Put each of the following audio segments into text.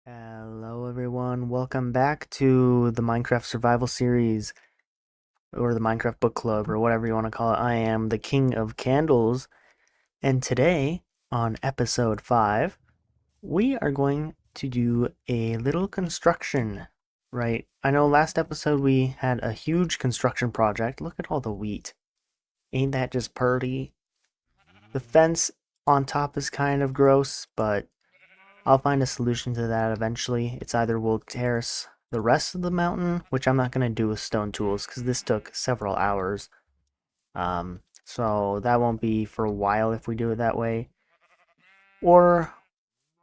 Hello everyone, welcome back to the Minecraft Survival Series, or the Minecraft Book Club, or whatever you want to call it. I am the King of Candles, and today, on episode 5, we are going to do a little construction, right? I know last episode we had a huge construction project. Look at all the wheat. Ain't that just purty? The fence on top is kind of gross, but I'll find a solution to that eventually. It's either we'll terrace the rest of the mountain, which I'm not going to do with stone tools because this took several hours. So that won't be for a while if we do it that way. Or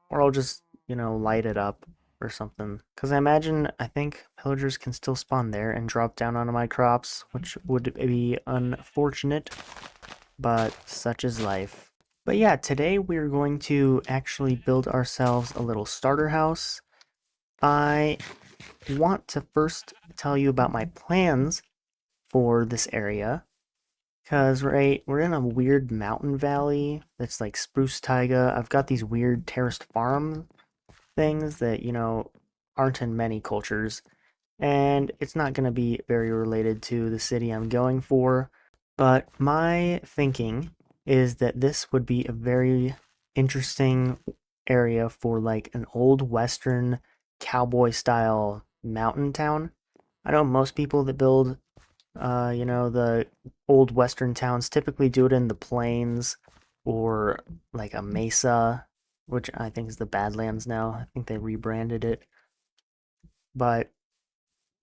I'll just, light it up or something. Because I think pillagers can still spawn there and drop down onto my crops, which would be unfortunate, but such is life. But yeah, today we're going to actually build ourselves a little starter house. I want to first tell you about my plans for this area. Because, right, we're in a weird mountain valley that's like spruce taiga. I've got these weird terraced farm things that, aren't in many cultures. And it's not going to be very related to the city I'm going for. But my thinking is that this would be a very interesting area for like an old western cowboy style mountain town. I know most people that build the old western towns typically do it in the plains or like a mesa, which I think is the Badlands now. I think they rebranded it. But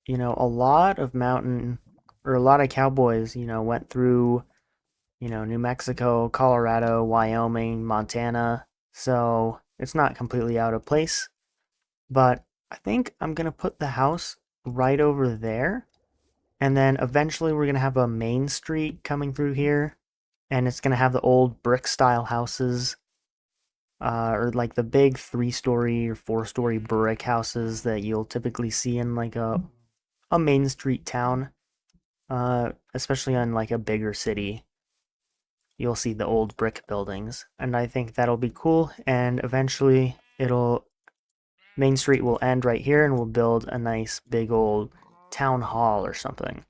a lot of mountain or a lot of cowboys, went through, New Mexico, Colorado, Wyoming, Montana. So it's not completely out of place. But I think I'm going to put the house right over there. And then eventually we're going to have a main street coming through here. And it's going to have the old brick style houses, or like the big 3-story or 4-story brick houses that you'll typically see in like a main street town, especially in like a bigger city. You'll see the old brick buildings, and I think that'll be cool. And eventually, Main Street will end right here, and we'll build a nice big old town hall or something.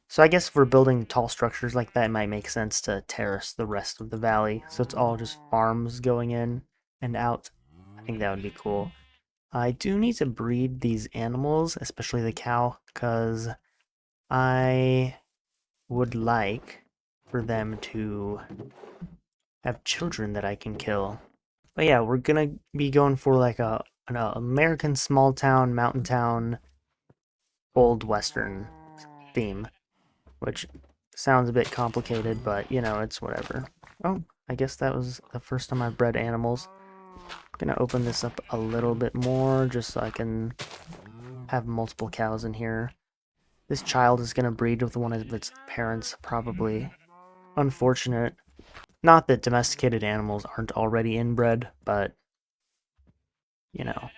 So I guess if we're building tall structures like that, it might make sense to terrace the rest of the valley, so it's all just farms going in and out. I think that would be cool. I do need to breed these animals, especially the cow, because I would like for them to have children that I can kill. But yeah, we're gonna be going for like an American small town, mountain town, old western theme, which sounds a bit complicated, but it's whatever. Oh, I guess that was the first time I've bred animals. I'm gonna open this up a little bit more just so I can have multiple cows in here. This child is gonna breed with one of its parents, probably. Unfortunate. Not that domesticated animals aren't already inbred, but you know.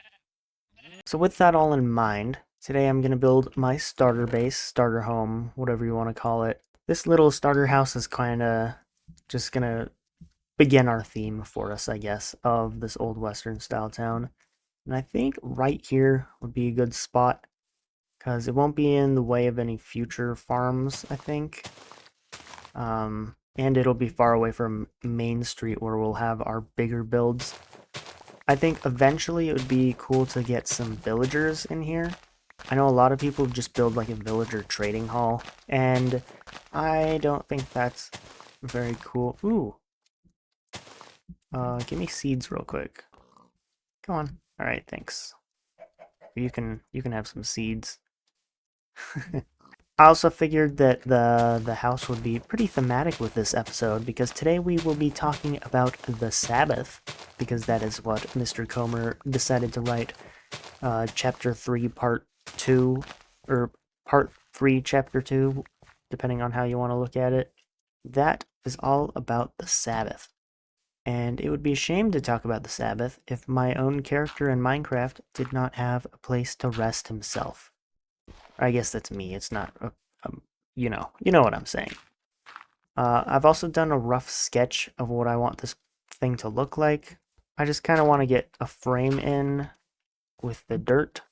So with that all in mind, today I'm going to build my starter base, starter home, whatever you want to call it. This little starter house is kind of just going to begin our theme for us, I guess, of this old western style town. And I think right here would be a good spot because it won't be in the way of any future farms, I think. And it'll be far away from Main Street where we'll have our bigger builds. I think eventually it would be cool to get some villagers in here. I know a lot of people just build like a villager trading hall, and I don't think that's very cool. Ooh, give me seeds real quick. Come on. All right, thanks. You can have some seeds. I also figured that the house would be pretty thematic with this episode because today we will be talking about the Sabbath because that is what Mr. Comer decided to write chapter 3 part 2 or part 3 chapter 2 depending on how you want to look at it. That is all about the Sabbath. And it would be a shame to talk about the Sabbath if my own character in Minecraft did not have a place to rest himself. I guess that's me. It's not, you know what I'm saying. I've also done a rough sketch of what I want this thing to look like. I just kind of want to get a frame in with the dirt.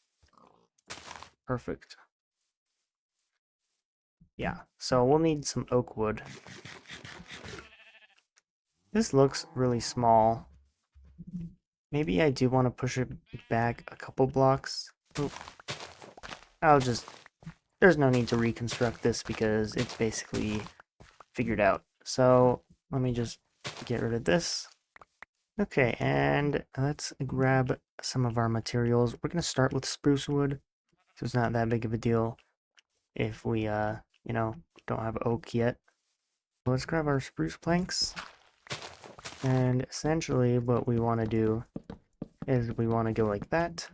Perfect. Yeah, so we'll need some oak wood. This looks really small. Maybe I do want to push it back a couple blocks. Oop. There's no need to reconstruct this because it's basically figured out. So let me just get rid of this. Okay, and let's grab some of our materials. We're going to start with spruce wood, so it's not that big of a deal if we, don't have oak yet. Let's grab our spruce planks, and essentially what we want to do is we want to go like that,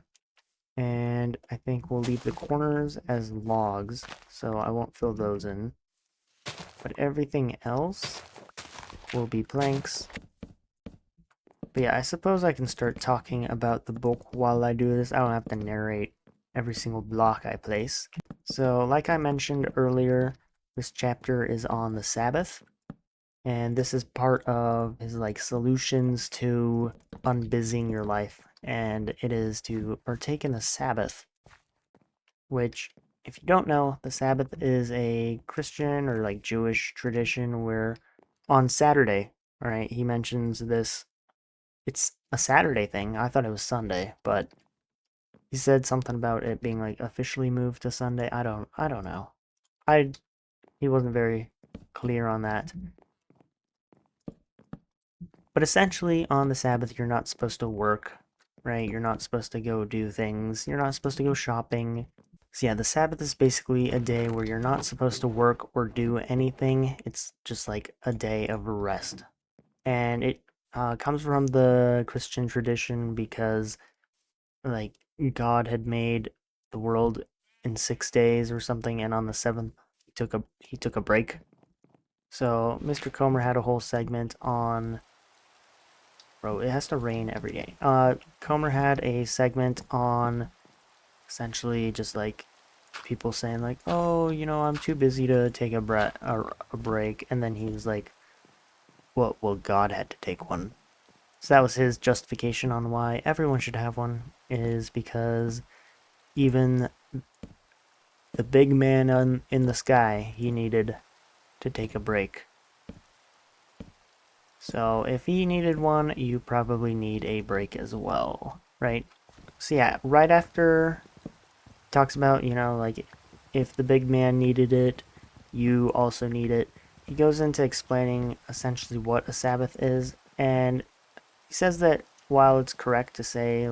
and I think we'll leave the corners as logs, so I won't fill those in, but everything else will be planks. But yeah, I suppose I can start talking about the book while I do this. I don't have to narrate every single block I place. So, like I mentioned earlier, this chapter is on the Sabbath, and this is part of his solutions to unbusying your life, and it is to partake in the Sabbath, which, if you don't know, the Sabbath is a Christian or Jewish tradition where on Saturday, right, he mentions this. It's a Saturday thing. I thought it was Sunday, but he said something about it being officially moved to Sunday. I don't know. He wasn't very clear on that. But essentially on the Sabbath you're not supposed to work, right? You're not supposed to go do things. You're not supposed to go shopping. So yeah, the Sabbath is basically a day where you're not supposed to work or do anything. It's just like a day of rest. And it comes from the Christian tradition because like God had made the world in 6 days or something, and on the seventh he took a break. So Mr. Comer had a whole segment on. Bro, it has to rain every day. Comer had a segment on essentially just people saying oh, I'm too busy to take a break, and then he was like, well, God had to take one. So that was his justification on why everyone should have one, is because even the big man in the sky, he needed to take a break. So if he needed one, you probably need a break as well, right? So yeah, right after talks about, if the big man needed it, you also need it. He goes into explaining essentially what a Sabbath is, and he says that while it's correct to say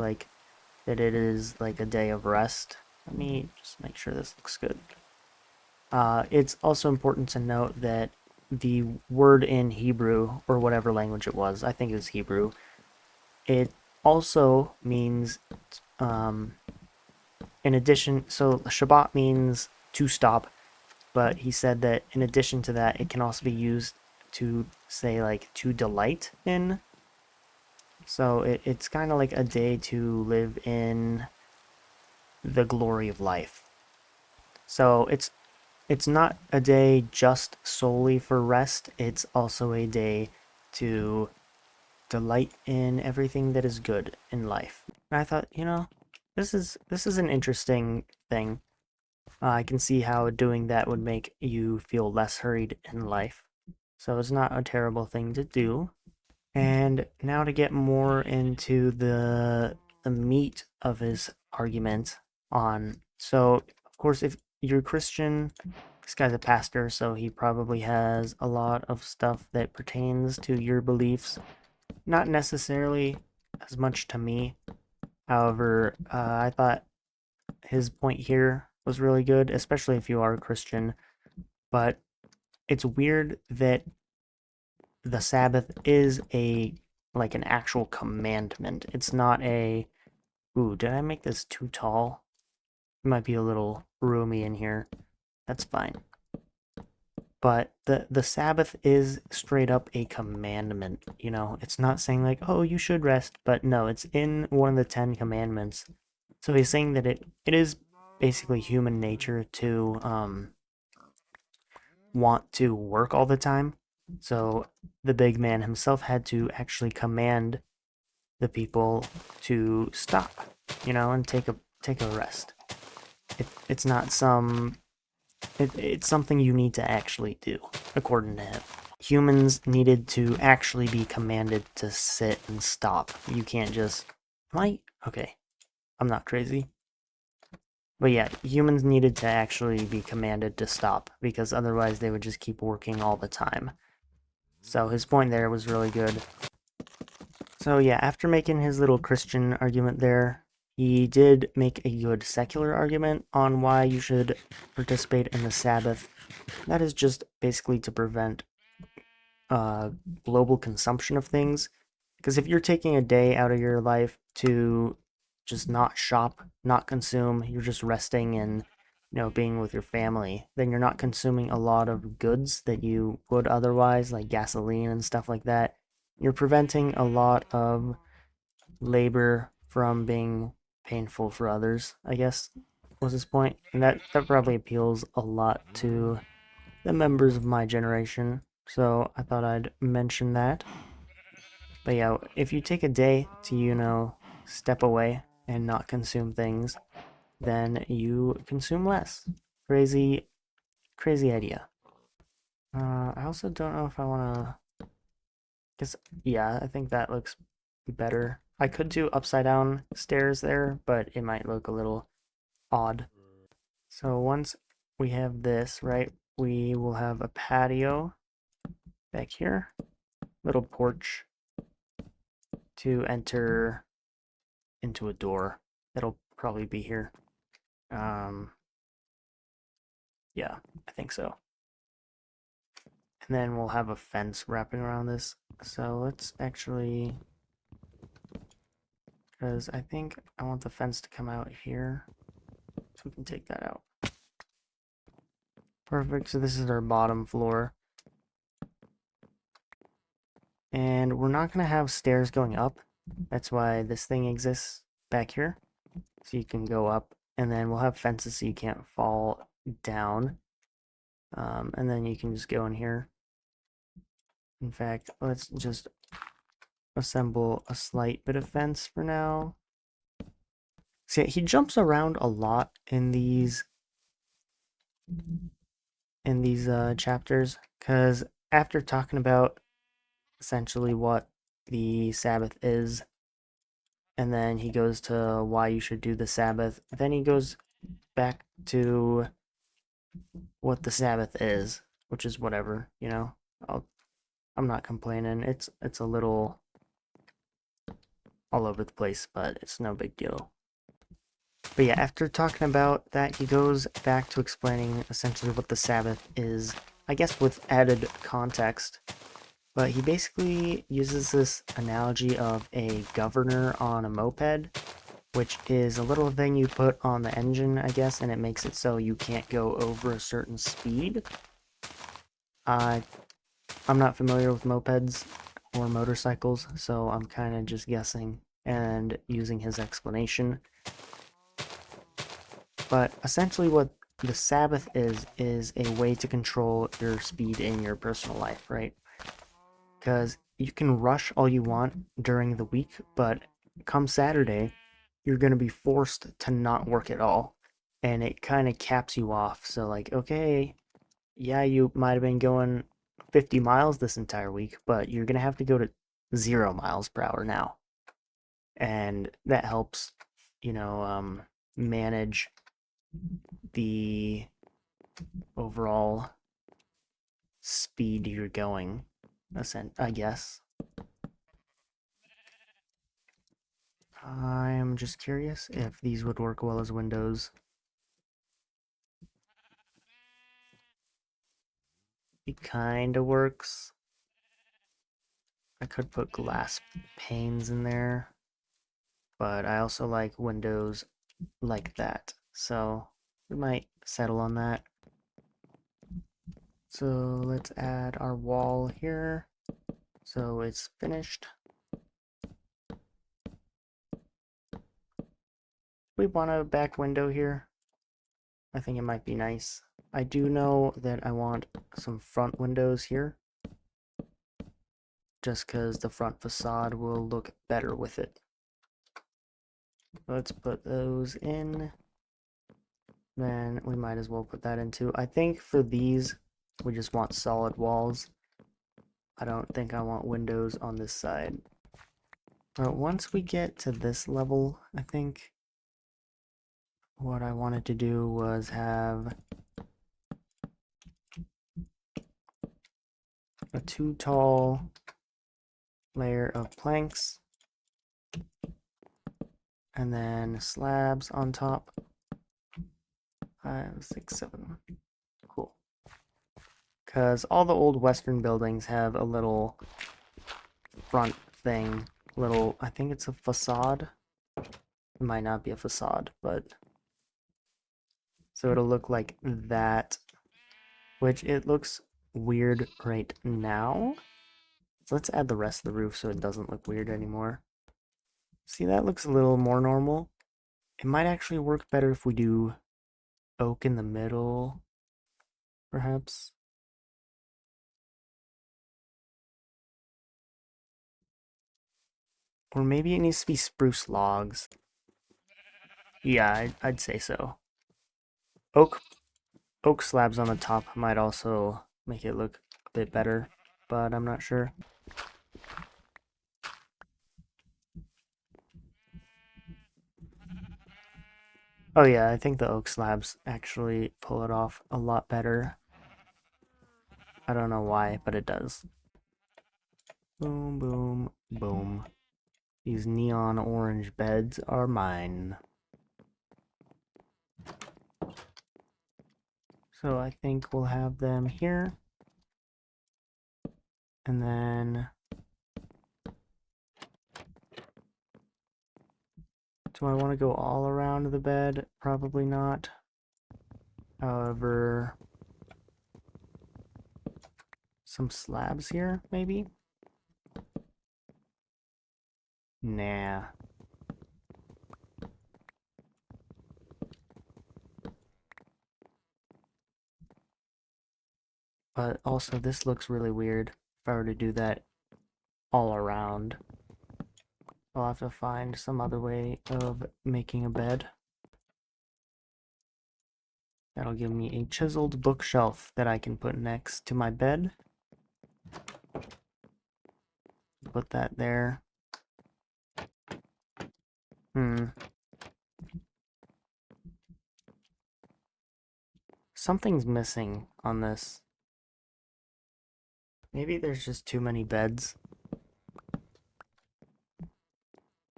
that it is a day of rest, let me just make sure this looks good. It's also important to note that the word in Hebrew, or whatever language it was, I think it was Hebrew, it also means, in addition, so Shabbat means to stop, but he said that in addition to that, it can also be used to say to delight in. So it's kind of like a day to live in the glory of life. So it's not a day just solely for rest, it's also a day to delight in everything that is good in life. And I thought, this is an interesting thing. I can see how doing that would make you feel less hurried in life. So it's not a terrible thing to do. And now to get more into the meat of his argument on. So, of course, if you're Christian, this guy's a pastor, so he probably has a lot of stuff that pertains to your beliefs. Not necessarily as much to me. However, I thought his point here was really good, especially if you are a Christian. But it's weird that the Sabbath is an actual commandment. It's not a, ooh, did I make this too tall? It might be a little roomy in here. That's fine. But the Sabbath is straight up a commandment, It's not saying oh, you should rest, but no, it's in one of the 10 commandments. So he's saying that it is basically human nature to want to work all the time. So the big man himself had to actually command the people to stop. and take a rest. It's not it's something you need to actually do, according to him. Humans needed to actually be commanded to sit and stop. You can't just, okay, I'm not crazy. But yeah, humans needed to actually be commanded to stop, because otherwise they would just keep working all the time. So his point there was really good. So yeah, after making his little Christian argument there, he did make a good secular argument on why you should participate in the Sabbath. That is just basically to prevent global consumption of things. Because if you're taking a day out of your life to just not shop, not consume, you're just resting and being with your family, then you're not consuming a lot of goods that you would otherwise, like gasoline and stuff like that. You're preventing a lot of labor from being painful for others, I guess was his point. And that probably appeals a lot to the members of my generation. So I thought I'd mention that. But yeah, if you take a day to, step away and not consume things, then you consume less. Crazy, crazy idea. I also don't know if I want to. Guess, yeah, I think that looks better. I could do upside down stairs there, but it might look a little odd. So once we have this, right, we will have a patio back here, little porch to enter into a door. That'll probably be here. Um, yeah, I think so. And then we'll have a fence wrapping around this. So let's actually, because I think I want the fence to come out here. So we can take that out. Perfect, so this is our bottom floor. And we're not going to have stairs going up. That's why this thing exists back here. So you can go up, and then we'll have fences so you can't fall down. And then you can just go in here. In fact, let's just assemble a slight bit of fence for now. See, he jumps around a lot in these chapters, because after talking about essentially what the Sabbath is, and then he goes to why you should do the Sabbath, then he goes back to what the Sabbath is, which is whatever, I'm not complaining. It's a little all over the place, but it's no big deal. But yeah, after talking about that, he goes back to explaining essentially what the Sabbath is, I guess with added context. But he basically uses this analogy of a governor on a moped, which is a little thing you put on the engine, I guess, and it makes it so you can't go over a certain speed. I'm not familiar with mopeds or motorcycles, so I'm kind of just guessing and using his explanation. But essentially what the Sabbath is a way to control your speed in your personal life, right? Because you can rush all you want during the week, but come Saturday, you're going to be forced to not work at all. And it kind of caps you off. So, like, okay, yeah, you might have been going 50 miles this entire week, but you're going to have to go to 0 miles per hour now. And that helps, manage the overall speed you're going, I guess. I'm just curious if these would work well as windows. It kinda works. I could put glass panes in there, but I also like windows like that, so we might settle on that. So let's add our wall here, so it's finished. We want a back window here. I think it might be nice. I do know that I want some front windows here, just because the front facade will look better with it. Let's put those in. Then we might as well put that in too. I think for these, we just want solid walls. I don't think I want windows on this side. But once we get to this level, I think what I wanted to do was have a too tall layer of planks and then slabs on top. 5, 6, 7. Cool. Because all the old Western buildings have a little front thing. I think it's a facade. It might not be a facade, but so it'll look like that, which it looks weird right now. So let's add the rest of the roof so it doesn't look weird anymore. See, that looks a little more normal. It might actually work better if we do oak in the middle, perhaps. Or maybe it needs to be spruce logs. Yeah, I'd say so. Oak oak slabs on the top might also make it look a bit better, but I'm not sure. Oh yeah, I think the oak slabs actually pull it off a lot better. I don't know why, but it does. Boom, boom, boom. These neon orange beds are mine. So I think we'll have them here. And then do I want to go all around the bed? Probably not. However, some slabs here, maybe? Nah. But also, this looks really weird if I were to do that all around. I'll have to find some other way of making a bed. That'll give me a chiseled bookshelf that I can put next to my bed. Put that there. Something's missing on this. Maybe there's just too many beds.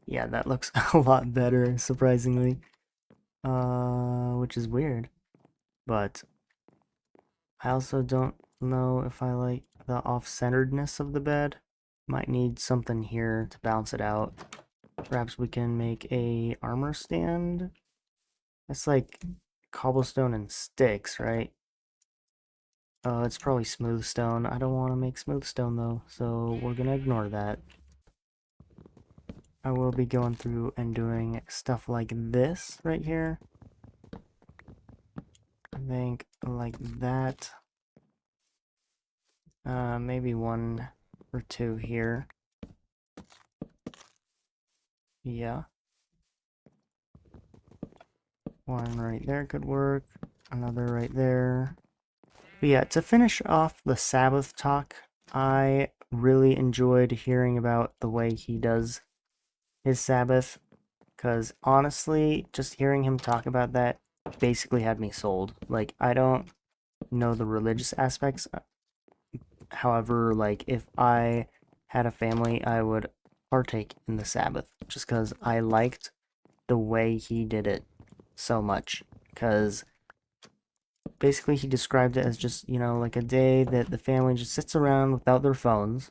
Yeah, that looks a lot better, surprisingly. Which is weird. But I also don't know if I like the off-centeredness of the bed. Might need something here to balance it out. Perhaps we can make a armor stand. That's like cobblestone and sticks, right? It's probably smooth stone. I don't want to make smooth stone though, so we're gonna ignore that. I will be going through and doing stuff like this right here. I think like that. Maybe 1 or 2 here. Yeah. 1 right there could work. Another right there. But yeah, to finish off the Sabbath talk, I really enjoyed hearing about the way he does his Sabbath, because honestly, just hearing him talk about that basically had me sold. Like, I don't know the religious aspects. However, like, if I had a family, I would partake in the Sabbath, just because I liked the way he did it so much. Because basically he described it as just, like a day that the family just sits around without their phones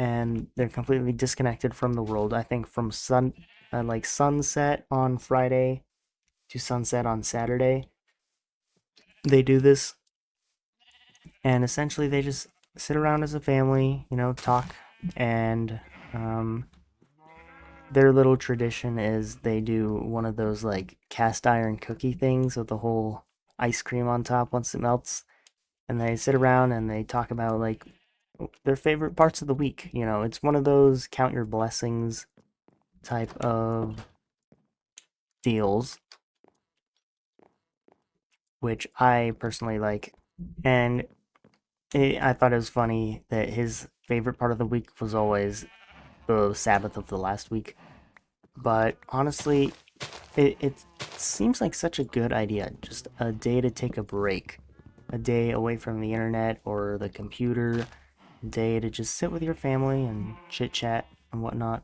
and they're completely disconnected from the world. I think from like sunset on Friday to sunset on Saturday, they do this, and essentially they just sit around as a family, talk, and their little tradition is they do one of those like cast iron cookie things with the whole ice cream on top once it melts, and they sit around and they talk about like their favorite parts of the week. It's one of those count your blessings type of deals, which I personally like. And I thought it was funny that his favorite part of the week was always the Sabbath of the last week. But honestly, it seems like such a good idea. Just a day to take a break, a day away from the internet or the computer, a day to just sit with your family and chit chat and whatnot.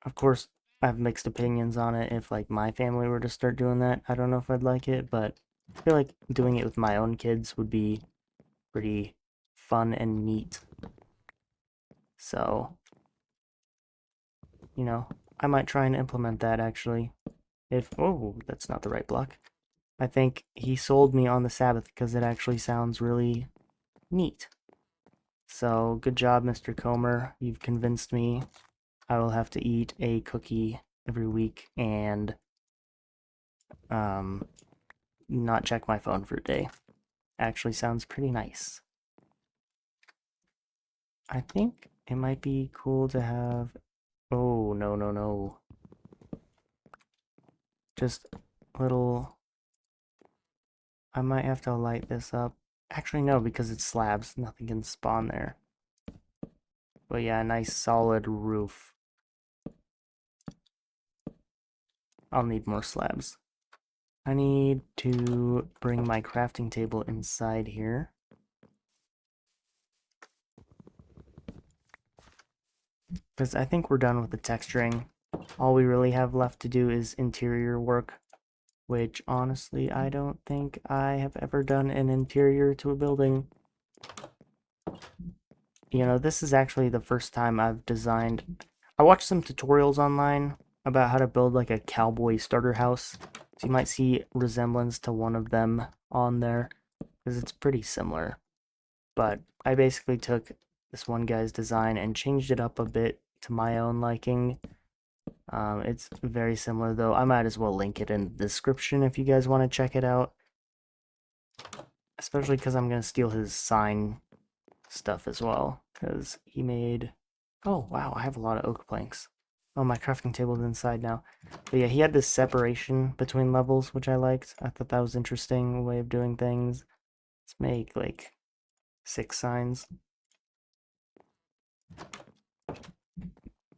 Of course, I have mixed opinions on it. If like my family were to start doing that, I don't know if I'd like it, but I feel like doing it with my own kids would be pretty fun and neat. So, you know, I might try and implement that actually. If, oh, that's not the right block. I think he sold me on the Sabbath because it actually sounds really neat. So, good job, Mr. Comer. You've convinced me. I will have to eat a cookie every week and um, not check my phone for a day. Actually sounds pretty nice. I think it might be cool to have. Oh, no, no, no. Just little. I might have to light this up. Actually, no, because it's slabs. Nothing can spawn there. But yeah, a nice solid roof. I'll need more slabs. I need to bring my crafting table inside here. Because I think we're done with the texturing. All we really have left to do is interior work, which honestly I don't think I have ever done an interior to a building. You know, this is actually the first time I've designed. I watched some tutorials online about how to build like a cowboy starter house. So you might see resemblance to one of them on there because it's pretty similar. But I basically took this one guy's design and changed it up a bit to my own liking. It's very similar though. I might as well link it in the description if you guys want to check it out. Especially because I'm going to steal his sign stuff as well. Because he made... Oh, wow, I have a lot of oak planks. Oh, my crafting table's inside now. But yeah, he had this separation between levels, which I liked. I thought that was interesting way of doing things. Let's make, like, 6 signs.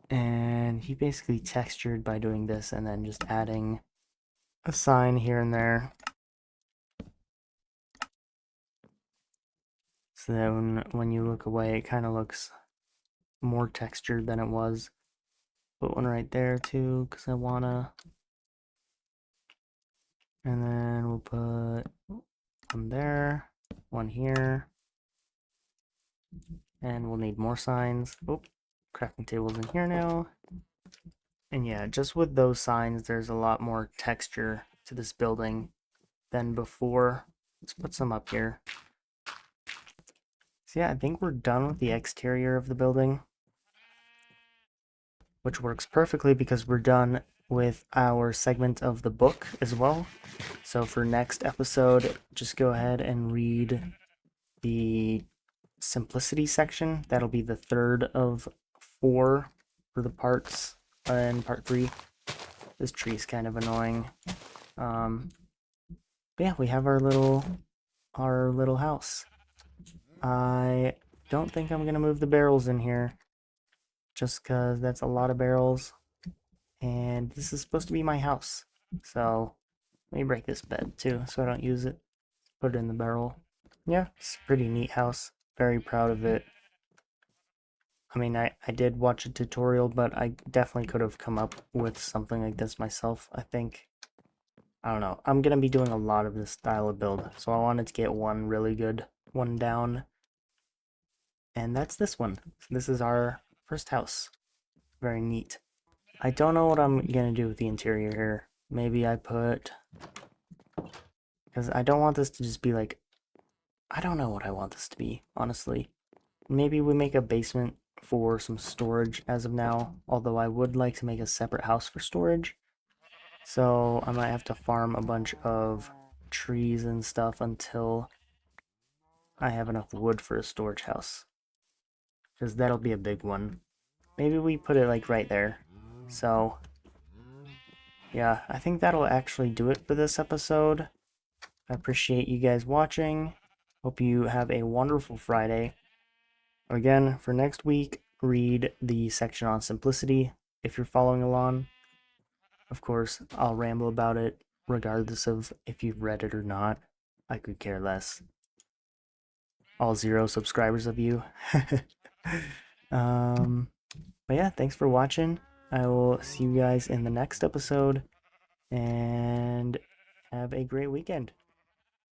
And he basically textured by doing this and then just adding a sign here and there. So then when you look away, it kind of looks more textured than it was. Put one right there too, because I wanna. And then we'll put one there, one here, and we'll need more signs. Oh, crafting table's in here now. And yeah, just with those signs, there's a lot more texture to this building than before. Let's put some up here. So yeah, I think we're done with the exterior of the building, which works perfectly because we're done with our segment of the book as well. So for next episode, just go ahead and read the simplicity section. That'll be the third of 4 for the parts in part 3. This tree is kind of annoying. But yeah, we have our little house. I don't think I'm gonna move the barrels in here, just because that's a lot of barrels, and this is supposed to be my house. So let me break this bed too, so I don't use it. Put it in the barrel. Yeah, it's a pretty neat house. Very proud of it. I mean, I did watch a tutorial, but I definitely could have come up with something like this myself, I think. I don't know. I'm going to be doing a lot of this style of build, so I wanted to get one really good one down. And that's this one. This is our first house. Very neat. I don't know what I'm going to do with the interior here. Maybe I put... Because I don't want this to just be like... I don't know what I want this to be, honestly. Maybe we make a basement for some storage as of now, although I would like to make a separate house for storage. So I might have to farm a bunch of trees and stuff until I have enough wood for a storage house. Because that'll be a big one. Maybe we put it like right there. So, yeah, I think that'll actually do it for this episode. I appreciate you guys watching. Hope you have a wonderful Friday. Again, for next week, read the section on simplicity if you're following along. Of course, I'll ramble about it regardless of if you've read it or not. I could care less. All 0 subscribers of you. But yeah, thanks for watching. I will see you guys in the next episode, and have a great weekend.